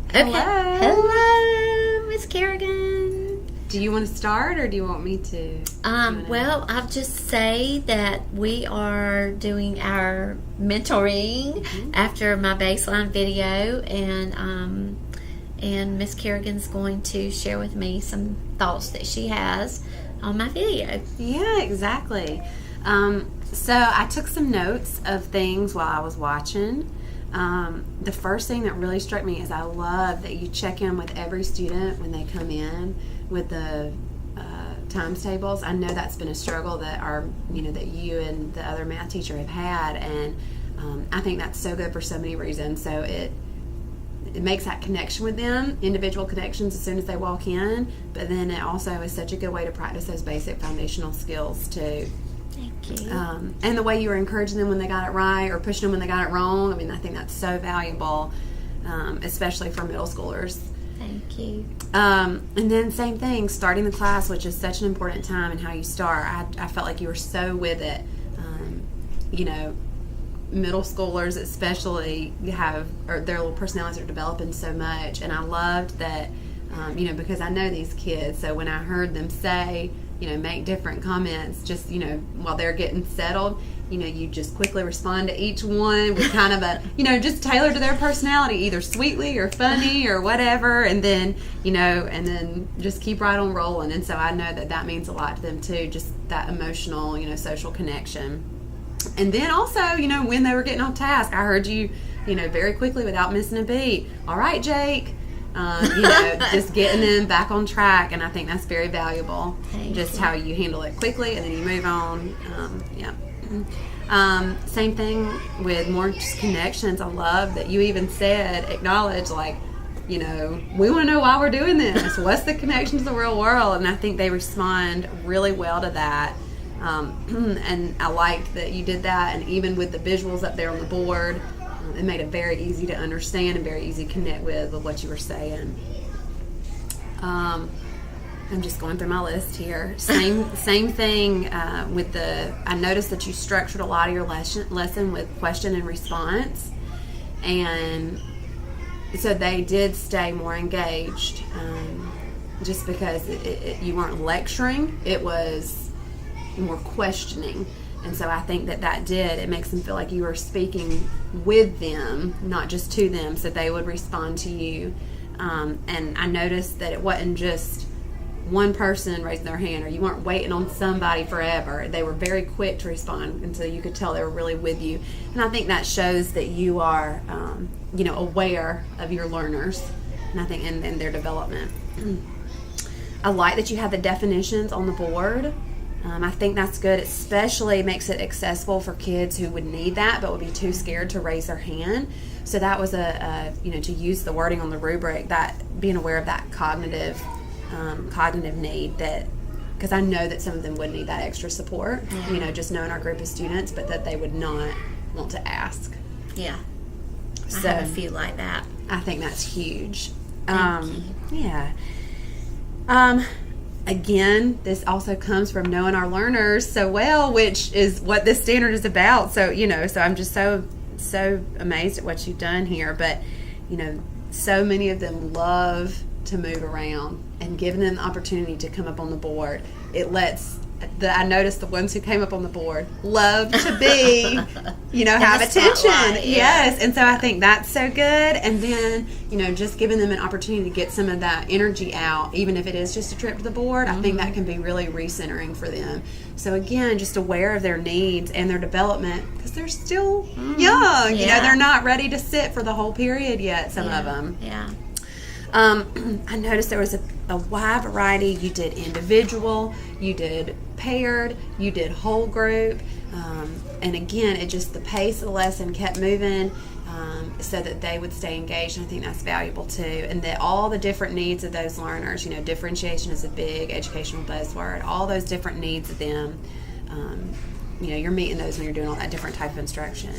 Okay. Hello. Hello, Miss Kerrigan. Do you want to start, or do you want me to? Well, I'll just say that we are doing our mentoring after my baseline video, and Miss Kerrigan's going to share with me some thoughts that she has on my video. Yeah, exactly. So I took some notes of things while I was watching. The first thing that really struck me is I love that you check in with every student when they come in with the times tables. I know that's been a struggle that that you and the other math teacher have had, and I think that's so good for so many reasons. So it makes that connection with them, individual connections as soon as they walk in, but then it also is such a good way to practice those basic foundational skills too. Thank you. And the way you were encouraging them when they got it right or pushing them when they got it wrong, I think that's so valuable, especially for middle schoolers. Thank you. And then same thing, starting the class, which is such an important time and how you start. I felt like you were so with it. Middle schoolers especially their little personalities are developing so much, and I loved that, because I know these kids, so when I heard them say, make different comments just, while they're getting settled, you just quickly respond to each one with kind of a, just tailored to their personality, either sweetly or funny or whatever, and then, and then just keep right on rolling. And so I know that means a lot to them too, just that emotional, social connection. And then also, when they were getting off task, I heard you, very quickly without missing a beat. All right, Jake. Just getting them back on track, and I think that's very valuable. Just how you handle it quickly, and then you move on. Same thing with more just connections. I love that you even acknowledge, we want to know why we're doing this. What's the connection to the real world? And I think they respond really well to that. And I liked that you did that, and even with the visuals up there on the board, it made it very easy to understand and very easy to connect with what you were saying. I'm just going through my list here. Same thing with I noticed that you structured a lot of your lesson with question and response, and so they did stay more engaged, just because you weren't lecturing, it was more questioning. And so I think it makes them feel like you were speaking with them, not just to them, so they would respond to you. And I noticed that it wasn't just one person raising their hand, or you weren't waiting on somebody forever. They were very quick to respond, and so you could tell they were really with you. And I think that shows that you are, aware of your learners, and I think in their development. I like that you had the definitions on the board. I think that's good, especially makes it accessible for kids who would need that but would be too scared to raise their hand. So that was to use the wording on the rubric, that being aware of that cognitive need, that because I know that some of them would need that extra support, just knowing our group of students, but that they would not want to ask. Yeah. So I have a few like that. I think that's huge. Thank you. Yeah. Again, this also comes from knowing our learners so well, which is what this standard is about. So, so I'm just so amazed at what you've done here. But, so many of them love to move around, and giving them the opportunity to come up on the board, I noticed the ones who came up on the board love to be, have attention. Yeah. Yes. And so I think that's so good. And then, just giving them an opportunity to get some of that energy out, even if it is just a trip to the board, I think that can be really recentering for them. So again, just aware of their needs and their development, because they're still young. Yeah. They're not ready to sit for the whole period yet, some of them. Yeah. I noticed there was a wide variety. You did individual, you did paired, you did whole group, and again, the pace of the lesson kept moving, so that they would stay engaged, and I think that's valuable too. And that all the different needs of those learners, differentiation is a big educational buzzword, all those different needs of them, you're meeting those when you're doing all that different type of instruction.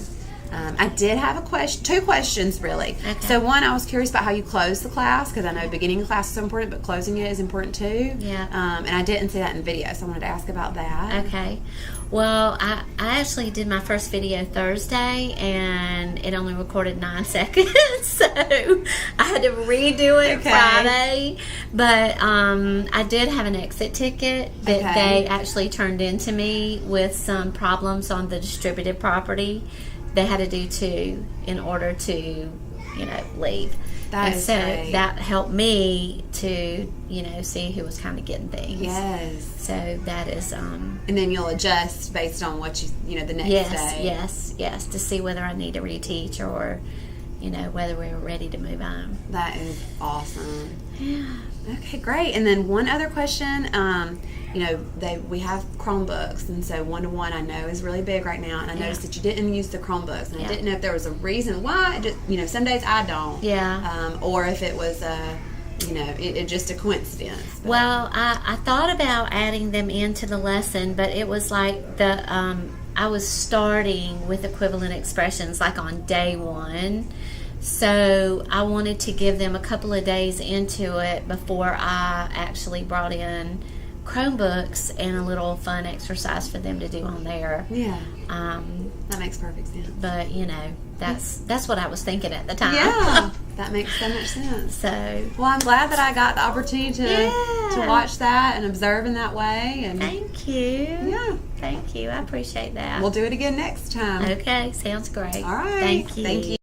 I did have two questions really. Okay. So one, I was curious about how you close the class, because I know beginning the class is so important, but closing it is important too. Yeah. And I didn't see that in video, so I wanted to ask about that. Okay. Well, I actually did my first video Thursday, and it only recorded 9 seconds, so I had to redo it Friday. But I did have an exit ticket that they actually turned into me with some problems on the distributed property. They had to do 2 in order to, leave. That is great. That helped me to, see who was kind of getting things. Yes. So that is. And then you'll adjust based on what the next day. Yes, to see whether I need to reteach or, whether we were ready to move on. That is awesome. Yeah. Okay, great. And then one other question. We have Chromebooks, and so one-to-one I know is really big right now. And I noticed that you didn't use the Chromebooks, and I didn't know if there was a reason why. Just some days I don't. Yeah. Or if it was it just a coincidence. But. Well, I thought about adding them into the lesson, but it was like I was starting with equivalent expressions like on day 1. So I wanted to give them a couple of days into it before I actually brought in Chromebooks and a little fun exercise for them to do on there. Yeah. That makes perfect sense. But that's what I was thinking at the time. Yeah. That makes so much sense. So well, I'm glad that I got the opportunity to watch that and observe in that way. And thank you. Yeah. Thank you. I appreciate that. We'll do it again next time. Okay, sounds great. All right. Thank you. Thank you.